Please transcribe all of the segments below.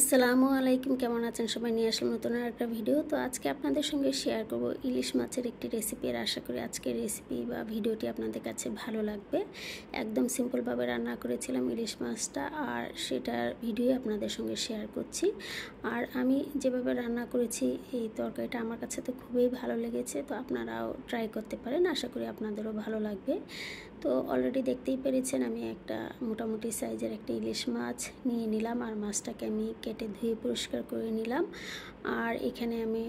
আসসালামু আলাইকুম, কেমন আছেন সবাই? নিয়ে আসলাম নতুন একটা ভিডিও। তো আজকে আপনাদের সঙ্গে শেয়ার করব ইলিশ মাছের একটি রেসিপি। আর আশা করি আজকের রেসিপি বা ভিডিওটি আপনাদের কাছে ভালো লাগবে। একদম সিম্পলভাবে রান্না করেছিলাম ইলিশ মাছটা, আর সেটার ভিডিও আপনাদের সঙ্গে শেয়ার করছি। আর আমি যেভাবে রান্না করেছি এই তরকারিটা আমার কাছে তো খুবই ভালো লেগেছে। তো আপনারাও ট্রাই করতে পারেন, আশা করি আপনাদেরও ভালো লাগবে। তো অলরেডি দেখতেই পেরেছেন আমি একটা মোটামুটি সাইজের একটা ইলিশ মাছ নিয়ে নিলাম, আর মাছটাকে আমি কেটে ধুয়ে পরিষ্কার করে নিলাম। আর এখানে আমি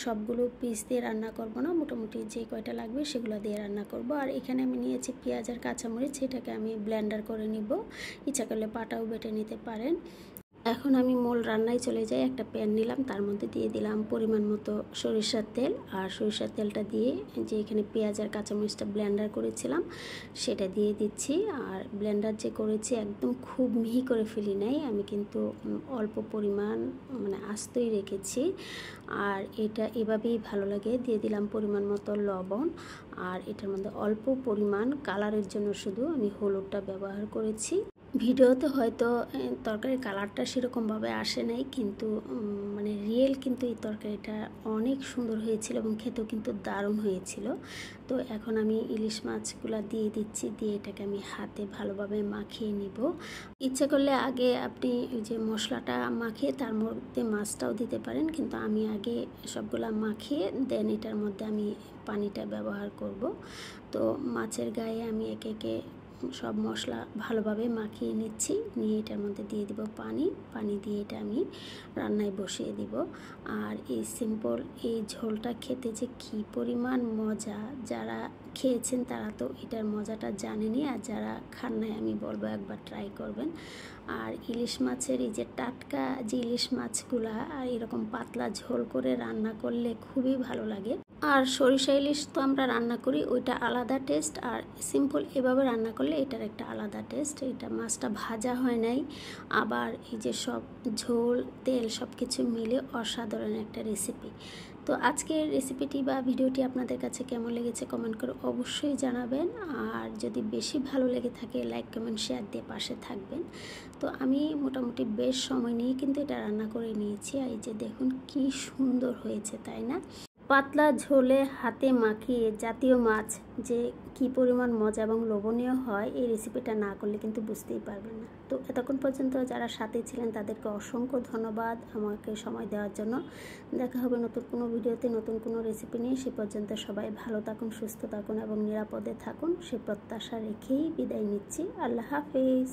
সবগুলো পিস দিয়ে রান্না করব না, মোটামুটি যে কয়টা লাগবে সেগুলো দিয়ে রান্না করব। আর এখানে আমি নিয়েছি পেঁয়াজ আর কাঁচামরিচ, সেটাকে আমি ব্লেন্ডার করে নিব, ইচ্ছা করলে পাটাও বেটে নিতে পারেন। এখন আমি মূল রান্নায় চলে যাই। একটা প্যান নিলাম, তার মধ্যে দিয়ে দিলাম পরিমাণ মতো সরিষার তেল। আর সরিষার তেলটা দিয়ে যে এখানে পেঁয়াজ আর কাঁচামরিচটা ব্লেন্ডার করেছিলাম সেটা দিয়ে দিচ্ছি। আর ব্লেন্ডার যে করেছি একদম খুব মিহি করে ফেলি নাই, আমি কিন্তু অল্প পরিমাণ আস্তই রেখেছি। আর এটা এভাবেই ভালো লাগে। দিয়ে দিলাম পরিমাণ মতো লবণ, আর এটার মধ্যে অল্প পরিমাণ কালারের জন্য শুধু আমি হলুদটা ব্যবহার করেছি। ভিডিওতে হয়তো তরকারির কালারটা সেরকমভাবে আসে নাই, কিন্তু রিয়েল কিন্তু এই তরকারিটা অনেক সুন্দর হয়েছিল এবং খেতেও কিন্তু দারুণ হয়েছিল। তো এখন আমি ইলিশ মাছগুলো দিয়ে দিচ্ছি, দিয়ে এটাকে আমি হাতে ভালোভাবে মাখিয়ে নিব। ইচ্ছে করলে আগে আপনি ওই যে মশলাটা মাখিয়ে তার মধ্যে মাছটাও দিতে পারেন, কিন্তু আমি আগে সবগুলা মাখিয়ে দেন এটার মধ্যে আমি পানিটা ব্যবহার করব। তো মাছের গায়ে আমি একে একে সব মশলা ভালোভাবে মাখিয়ে নিচ্ছি, নিয়ে এটার মধ্যে দিয়ে দিব পানি দিয়ে এটা আমি রান্নায় বসিয়ে দিব। আর এই সিম্পল এই ঝোলটা খেতে যে কী পরিমাণ মজা, যারা খেয়েছেন তারা তো এটার মজাটা জানেনই, আর যারা খান নাই আমি বলবো একবার ট্রাই করবেন। আর ইলিশ মাছের এই যে টাটকা যে ইলিশ মাছগুলা আর এরকম পাতলা ঝোল করে রান্না করলে খুবই ভালো লাগে। আর সরিষা ইলিশ তো আমরা রান্না করি, ওইটা আলাদা টেস্ট, আর সিম্পল এভাবে রান্না করলে এটার একটা আলাদা টেস্ট। এটা মাছটা ভাজা হয় নাই, আবার এই যে সব ঝোল তেল সব কিছু মিলে অসাধারণ একটা রেসিপি। তো আজকের রেসিপিটি বা ভিডিওটি আপনাদের কাছে কেমন লেগেছে কমেন্ট করে অবশ্যই জানাবেন। আর যদি বেশি ভালো লেগে থাকে লাইক কমেন্ট শেয়ার দিয়ে পাশে থাকবেন। তো আমি মোটামুটি বেশ সময় নিয়ে কিন্তু এটা রান্না করে নিয়েছি। আর এই যে দেখুন কি সুন্দর হয়েছে, তাই না? পাতলা ঝোলে হাতে মাখিয়ে জাতীয় মাছ যে কি পরিমাণ মজা এবং লোভনীয় হয়, এই রেসিপিটা না করলে কিন্তু বুঝতেই পারবেন না। তো এতক্ষণ পর্যন্ত যারা সাথে ছিলেন তাদেরকে অসংখ্য ধন্যবাদ আমাকে সময় দেওয়ার জন্য। দেখা হবে নতুন কোনো ভিডিওতে নতুন কোনো রেসিপি নিয়ে। সে পর্যন্ত সবাই ভালো থাকুন, সুস্থ থাকুন এবং নিরাপদে থাকুন, সে প্রত্যাশা রেখেই বিদায় নিচ্ছি। আল্লাহ হাফেজ।